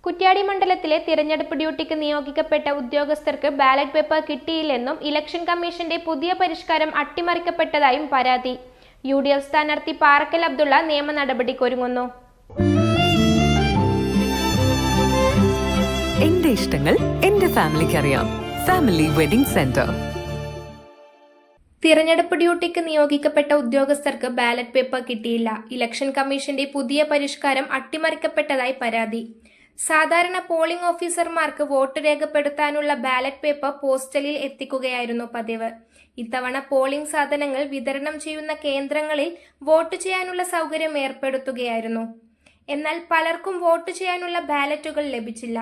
കുറ്റ്യാടി മണ്ഡലത്തിലെ തിരഞ്ഞെടുപ്പ് ഡ്യൂട്ടിക്ക് നിയോഗിക്കപ്പെട്ട ഉദ്യോഗസ്ഥർക്ക് ബാലറ്റ് പേപ്പർ കിട്ടിയില്ലെന്നും ഇലക്ഷൻ കമ്മീഷന്റെ പുതിയ പരിഷ്കാരം അട്ടിമറിക്കപ്പെട്ടതായും പരാതി. UDF സ്ഥാനാർത്ഥി പാറക്കൽ അബ്ദുള്ള നിയമ നടപടിക്കൊരുങ്ങുന്നു. എന്റെ ഇഷ്ടങ്ങൾ എന്റെ ഫാമിലിക്ക് അറിയാം. Family wedding centre. തിരഞ്ഞെടുപ്പ് ഡ്യൂട്ടിക്ക് നിയോഗിക്കപ്പെട്ട ഉദ്യോഗസ്ഥർക്ക് ബാലറ്റ് പേപ്പർ കിട്ടിയില്ല. ഇലക്ഷൻ കമ്മീഷന്റെ പുതിയ പരിഷ്കാരം അട്ടിമറിക്കപ്പെട്ടതായി പരാതി. സാധാരണ പോളിംഗ് ഓഫീസർമാർക്ക് വോട്ട് രേഖപ്പെടുത്താനുള്ള ബാലറ്റ് പേപ്പർ പോസ്റ്റലിൽ എത്തിക്കുകയായിരുന്നു പതിവ്. ഇത്തവണ പോളിംഗ് സാധനങ്ങൾ വിതരണം ചെയ്യുന്ന കേന്ദ്രങ്ങളിൽ വോട്ട് ചെയ്യാനുള്ള സൗകര്യം ഏർപ്പെടുത്തുകയായിരുന്നു. എന്നാൽ പലർക്കും വോട്ട് ചെയ്യാനുള്ള ബാലറ്റുകൾ ലഭിച്ചില്ല.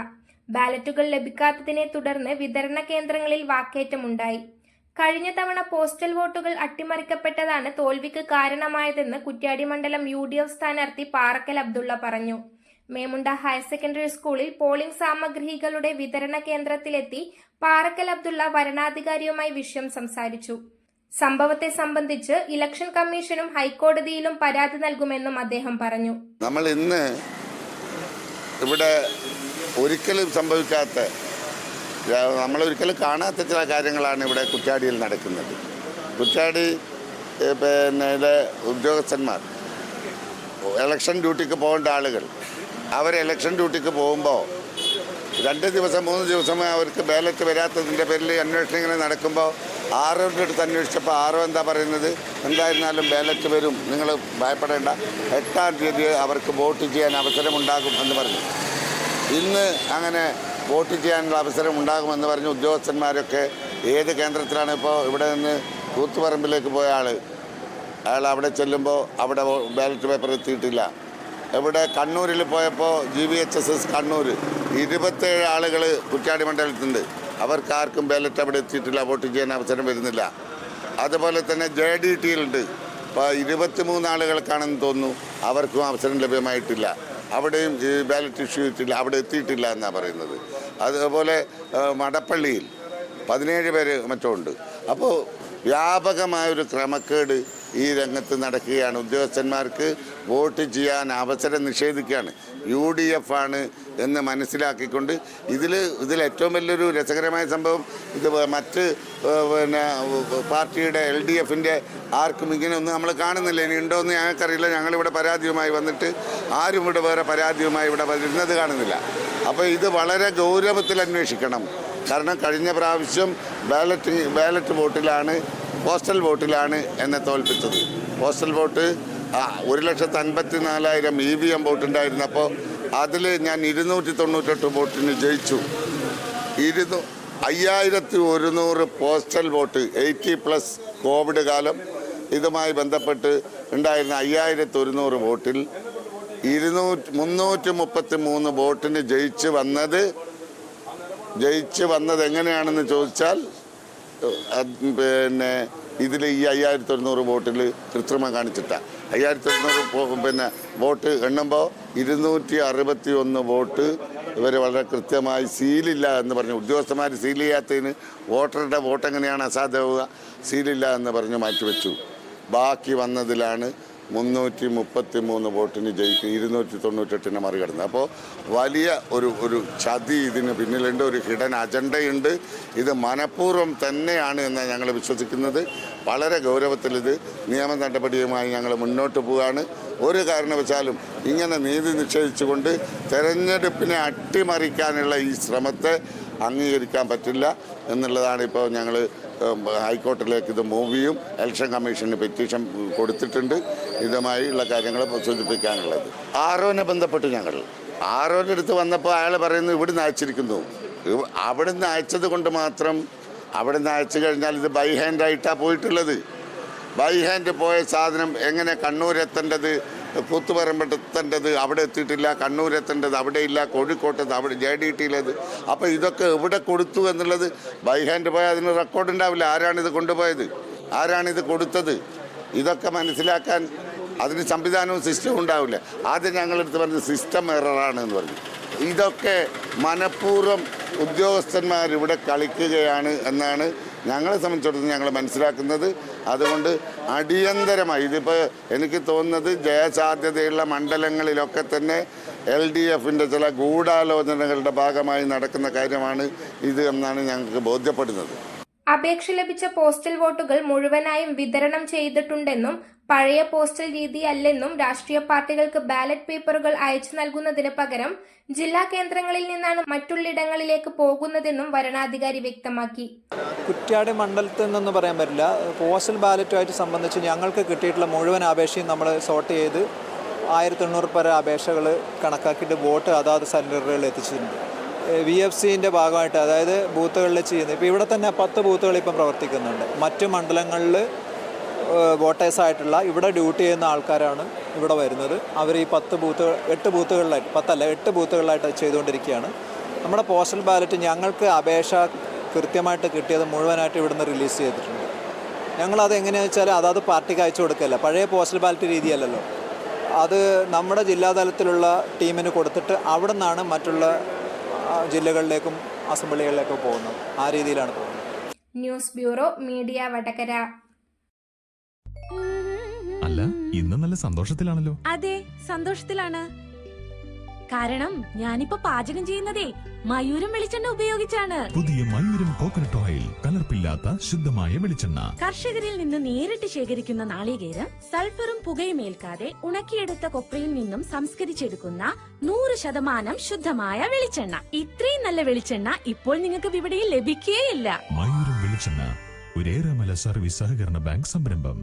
ബാലറ്റുകൾ ലഭിക്കാത്തതിനെ തുടർന്ന് വിതരണ കേന്ദ്രങ്ങളിൽ വാക്കേറ്റമുണ്ടായി. കഴിഞ്ഞ തവണ പോസ്റ്റൽ വോട്ടുകൾ അട്ടിമറിക്കപ്പെട്ടതാണ് തോൽവിക്ക് കാരണമായതെന്ന് കുറ്റ്യാടി മണ്ഡലം UDF സ്ഥാനാർത്ഥി പാറക്കൽ അബ്ദുള്ള പറഞ്ഞു. മേമുണ്ട ഹയർ സെക്കൻഡറി സ്കൂളിൽ പോളിംഗ് സാമഗ്രികളുടെ വിതരണ കേന്ദ്രത്തിലെത്തി പാറക്കൽ അബ്ദുള്ള വരണാധികാരിയുമായി വിഷയം സംസാരിച്ചു. സംഭവത്തെ സംബന്ധിച്ച് ഇലക്ഷൻ കമ്മീഷനും ഹൈക്കോടതിയിലും പരാതി നൽകുമെന്നും അദ്ദേഹം പറഞ്ഞു. നമ്മൾ ഇന്ന് ഇവിടെ ഒരിക്കലും സംഭവിക്കാത്ത, നമ്മളൊരിക്കലും കാണാത്ത ചില കാര്യങ്ങളാണ് ഇവിടെ കുറ്റ്യാടിയിൽ നടക്കുന്നത്. കുറ്റ്യാടി ഉദ്യോഗസ്ഥന്മാർ, ഇലക്ഷൻ ഡ്യൂട്ടിക്ക് പോകേണ്ട ആളുകൾ, അവർ ഇലക്ഷൻ ഡ്യൂട്ടിക്ക് പോകുമ്പോൾ 2 ദിവസം 3 ദിവസമേ അവർക്ക് ബാലറ്റ് വരാത്തതിൻ്റെ പേരിൽ അന്വേഷണം ഇങ്ങനെ നടക്കുമ്പോൾ ആറോൻ്റെ അടുത്ത് അന്വേഷിച്ചപ്പോൾ ആറോ എന്താ പറയുന്നത്, എന്തായിരുന്നാലും ബാലറ്റ് വരും, നിങ്ങൾ ഭയപ്പെടേണ്ട, 8-ാം തീയതി അവർക്ക് വോട്ട് ചെയ്യാൻ അവസരമുണ്ടാകും എന്ന് പറഞ്ഞു. ഇന്ന് അങ്ങനെ വോട്ട് ചെയ്യാനുള്ള അവസരം ഉണ്ടാകുമെന്ന് പറഞ്ഞ് ഉദ്യോഗസ്ഥന്മാരൊക്കെ ഏത് കേന്ദ്രത്തിലാണ് ഇപ്പോൾ ഇവിടെ നിന്ന് കൂത്തുപറമ്പിലേക്ക് പോയ അയാൾ അവിടെ ചെല്ലുമ്പോൾ അവിടെ ബാലറ്റ് പേപ്പർ എത്തിയിട്ടില്ല. ഇവിടെ കണ്ണൂരിൽ പോയപ്പോൾ GVHSS കണ്ണൂർ 27 ആളുകൾ കുറ്റ്യാടി മണ്ഡലത്തിലുണ്ട്. അവർക്കാർക്കും ബാലറ്റ് അവിടെ എത്തിയിട്ടില്ല, വോട്ട് ചെയ്യാൻ അവസരം വരുന്നില്ല. അതുപോലെ തന്നെ JDTയിലുണ്ട്, ഇപ്പോൾ 23 ആളുകൾക്കാണെന്ന് തോന്നുന്നു, അവർക്കും അവസരം ലഭ്യമായിട്ടില്ല. അവിടെയും ബാലറ്റ് ഇഷ്യൂ ചെയ്തിട്ടില്ല, അവിടെ എത്തിയിട്ടില്ല എന്നാണ് പറയുന്നത്. അതുപോലെ മടപ്പള്ളിയിൽ 17 പേര് മറ്റോ ഉണ്ട്. അപ്പോൾ വ്യാപകമായൊരു ക്രമക്കേട് ഈ രംഗത്ത് നടക്കുകയാണ്. ഉദ്യോഗസ്ഥന്മാർക്ക് വോട്ട് ചെയ്യാൻ അവസരം നിഷേധിക്കുകയാണ്. UDF ആണ് എന്ന് മനസ്സിലാക്കിക്കൊണ്ട് ഇതിൽ ഏറ്റവും വലിയൊരു രസകരമായ സംഭവം, ഇത് മറ്റ് പാർട്ടിയുടെ LDFൻ്റെ ആർക്കും ഇങ്ങനെയൊന്നും നമ്മൾ കാണുന്നില്ല. ഇനി ഉണ്ടോ എന്ന് ഞങ്ങൾക്കറിയില്ല. ഞങ്ങളിവിടെ പരാതിയുമായി വന്നിട്ട് ആരും ഇവിടെ വേറെ പരാതിയുമായി ഇവിടെ വരുന്നത് കാണുന്നില്ല. അപ്പോൾ ഇത് വളരെ ഗൗരവത്തിൽ അന്വേഷിക്കണം. കാരണം കഴിഞ്ഞ പ്രാവശ്യം ബാലറ്റ് വോട്ടിലാണ്, പോസ്റ്റൽ വോട്ടിലാണ് എന്നെ തോൽപ്പിച്ചത്. പോസ്റ്റൽ വോട്ട് 1,54,000 EVM വോട്ടുണ്ടായിരുന്നപ്പോൾ അതിൽ ഞാൻ 298 വോട്ടിന് ജയിച്ചു. 5,100 പോസ്റ്റൽ വോട്ട് 80+ കോവിഡ് കാലം ഇതുമായി ബന്ധപ്പെട്ട് ഉണ്ടായിരുന്ന 5,100 വോട്ടിൽ 333 വോട്ടിന് ജയിച്ച് വന്നത് എങ്ങനെയാണെന്ന് ചോദിച്ചാൽ ഇതിൽ ഈ 5,100 വോട്ടിൽ കൃത്രിമം കാണിച്ചിട്ടാണ്. 5,100 വോട്ട് എണ്ണുമ്പോൾ 261 വോട്ട് ഇവർ വളരെ കൃത്യമായി സീലില്ല എന്ന് പറഞ്ഞു. ഉദ്യോഗസ്ഥന്മാർ സീൽ ചെയ്യാത്തതിന് വോട്ടറുടെ വോട്ട് എങ്ങനെയാണ് അസാധ്യമാവുക, സീലില്ല എന്ന് പറഞ്ഞ് മാറ്റിവെച്ചു. ബാക്കി വന്നതിലാണ് 333 വോട്ടിന് ജയിക്കും 298 മറികടന്ന്. അപ്പോൾ വലിയ ഒരു ചതി ഇതിന് പിന്നിലുണ്ട്, ഒരു ഹിഡൻ അജണ്ടയുണ്ട്. ഇത് മനഃപൂർവ്വം തന്നെയാണ് എന്നാണ് ഞങ്ങൾ വിശ്വസിക്കുന്നത്. വളരെ ഗൗരവത്തിൽ ഇത് നിയമ നടപടിയുമായി ഞങ്ങൾ മുന്നോട്ട് പോവുകയാണ്. ഒരു കാരണവശാലും ഇങ്ങനെ നീതി നിഷേധിച്ചുകൊണ്ട് തെരഞ്ഞെടുപ്പിനെ അട്ടിമറിക്കാനുള്ള ഈ ശ്രമത്തെ അംഗീകരിക്കാൻ പറ്റില്ല എന്നുള്ളതാണ്. ഇപ്പോൾ ഞങ്ങൾ ഹൈക്കോടതിയിലേക്ക് ഇത് മൂവ് ചെയ്യും. ഇലക്ഷൻ കമ്മീഷന് പെറ്റീഷൻ കൊടുത്തിട്ടുണ്ട്. ഇതുമായുള്ള കാര്യങ്ങൾ സൂചിപ്പിക്കാനുള്ളത്. ആറോനെ ബന്ധപ്പെട്ട് ഞങ്ങൾ ആറോൻ്റെ അടുത്ത് വന്നപ്പോൾ അയാൾ പറയുന്നു ഇവിടുന്ന് അയച്ചിരിക്കുന്നു. അവിടുന്ന് അയച്ചത് കൊണ്ട് മാത്രം, അവിടുന്ന് അയച്ചു കഴിഞ്ഞാൽ ഇത് ബൈ ഹാൻഡായിട്ടാണ് പോയിട്ടുള്ളത്. ബൈ ഹാൻഡ് പോയ സാധനം എങ്ങനെ കണ്ണൂരെത്തേണ്ടത്, കൂത്തുപറമ്പെത്തേണ്ടത് അവിടെ എത്തിയിട്ടില്ല, കണ്ണൂരെത്തേണ്ടത് അവിടെ ഇല്ല, കോഴിക്കോട്ടത് അവിടെ JDTയിലേത്. അപ്പോൾ ഇതൊക്കെ എവിടെ കൊടുത്തു എന്നുള്ളത് ബൈ ഹാൻഡ് പോയാൽ അതിന് റെക്കോർഡ് ഉണ്ടാവില്ല. ആരാണിത് കൊണ്ടുപോയത്, ആരാണിത് കൊടുത്തത്, ഇതൊക്കെ മനസ്സിലാക്കാൻ അതിന് സംവിധാനവും സിസ്റ്റവും ഉണ്ടാവില്ല. ആദ്യം ഞങ്ങളെടുത്ത് പറഞ്ഞത് സിസ്റ്റം എററാണ് എന്ന് പറഞ്ഞു. ഇതൊക്കെ മനഃപൂർവ്വം ഉദ്യോഗസ്ഥന്മാർ ഇവിടെ കളിക്കുകയാണ് എന്നാണ് ഞങ്ങളെ സംബന്ധിച്ചിടത്തോളം ഞങ്ങൾ മനസ്സിലാക്കുന്നത്. അതുകൊണ്ട് അടിയന്തരമായി ഇതിപ്പോൾ എനിക്ക് തോന്നുന്നത് ജയസാധ്യതയുള്ള മണ്ഡലങ്ങളിലൊക്കെ തന്നെ LDFിൻ്റെ ചില ഗൂഢാലോചനകളുടെ ഭാഗമായി നടക്കുന്ന കാര്യമാണ് ഇത് എന്നാണ് ഞങ്ങൾക്ക് ബോധ്യപ്പെടുന്നത്. അപേക്ഷ ലഭിച്ച പോസ്റ്റൽ വോട്ടുകൾ മുഴുവനായും വിതരണം ചെയ്തിട്ടുണ്ടെന്നും പഴയ പോസ്റ്റൽ രീതിയല്ലെന്നും രാഷ്ട്രീയ പാർട്ടികൾക്ക് ബാലറ്റ് പേപ്പറുകൾ അയച്ചു നൽകുന്നതിന് പകരം ജില്ലാ കേന്ദ്രങ്ങളിൽ നിന്നാണ് മറ്റുള്ളിടങ്ങളിലേക്ക് പോകുന്നതെന്നും വരണാധികാരി വ്യക്തമാക്കി. കുറ്റ്യാടി മണ്ഡലത്തിൽ നിന്ന് പറയാൻ പറ്റില്ല. പോസ്റ്റൽ ബാലറ്റുമായിട്ട് സംബന്ധിച്ച് ഞങ്ങൾക്ക് കിട്ടിയിട്ടുള്ള മുഴുവൻ അപേക്ഷയും നമ്മൾ സോർട്ട് ചെയ്ത് 1800 പര അപേക്ഷകൾ കണക്കാക്കിയിട്ട് വോട്ട് അതാത് സെൻറ്ററുകളിൽ എത്തിച്ചിട്ടുണ്ട്. VFCൻ്റെ ഭാഗമായിട്ട്, അതായത് ബൂത്തുകളിൽ ചെയ്യുന്നത്. ഇപ്പോൾ ഇവിടെ തന്നെ 10 ബൂത്തുകൾ ഇപ്പം പ്രവർത്തിക്കുന്നുണ്ട്. മറ്റു മണ്ഡലങ്ങളിൽ വോട്ടേഴ്സായിട്ടുള്ള ഇവിടെ ഡ്യൂട്ടി ചെയ്യുന്ന ആൾക്കാരാണ് ഇവിടെ വരുന്നത്. അവർ ഈ 8 ബൂത്തുകളിലായിട്ട് 8 ബൂത്തുകളിലായിട്ട് ചെയ്തുകൊണ്ടിരിക്കുകയാണ്. നമ്മുടെ പോസ്റ്റൽ ബാലറ്റ് ഞങ്ങൾക്ക് അപേക്ഷ കൃത്യമായിട്ട് കിട്ടിയത് മുഴുവനായിട്ട് ഇവിടുന്ന് റിലീസ് ചെയ്തിട്ടുണ്ട്. ഞങ്ങളത് എങ്ങനെയാണെന്ന് വെച്ചാൽ അതാത് പാർട്ടിക്ക് അയച്ചു കൊടുക്കില്ല. പഴയ പോസ്റ്റൽ ബാലറ്റ് രീതിയല്ലല്ലോ. അത് നമ്മുടെ ജില്ലാതലത്തിലുള്ള ടീമിന് കൊടുത്തിട്ട് അവിടെ നിന്നാണ് മറ്റുള്ള ജില്ലകളിലേക്കും അസംബ്ലികളിലേക്കും പോകുന്നത്. ആ രീതിയിലാണ് പോകുന്നത്. News bureau, media Vadakara. അല്ല, ഇന്ന് നല്ല സന്തോഷത്തിലാണല്ലോ. അതെ, സന്തോഷത്തിലാണ്. കാരണം ഞാനിപ്പോ പാചകം ചെയ്യുന്നതേ മയൂരം വെളിച്ചെണ്ണ ഉപയോഗിച്ചാണ്. പുതിയ മയൂരം കോക്കനട്ട് ഓയിൽ, കലർപ്പില്ലാത്ത ശുദ്ധമായ വെളിച്ചെണ്ണ. കർഷകരിൽ നിന്ന് നേരിട്ട് ശേഖരിക്കുന്ന നാളികേരം സൾഫറും പുകയും ഏൽക്കാതെ ഉണക്കിയെടുത്ത കൊപ്രയിൽ നിന്നും സംസ്കരിച്ചെടുക്കുന്ന 100% ശുദ്ധമായ വെളിച്ചെണ്ണ. ഇത്രയും നല്ല വെളിച്ചെണ്ണ ഇപ്പോൾ നിങ്ങൾക്ക് വിപണിയിൽ ലഭിക്കുകയില്ല. മയൂരം വെളിച്ചെണ്ണ, ഒരു ഏറെമല സർവീസ് സഹകരണ ബാങ്ക് സംരംഭം.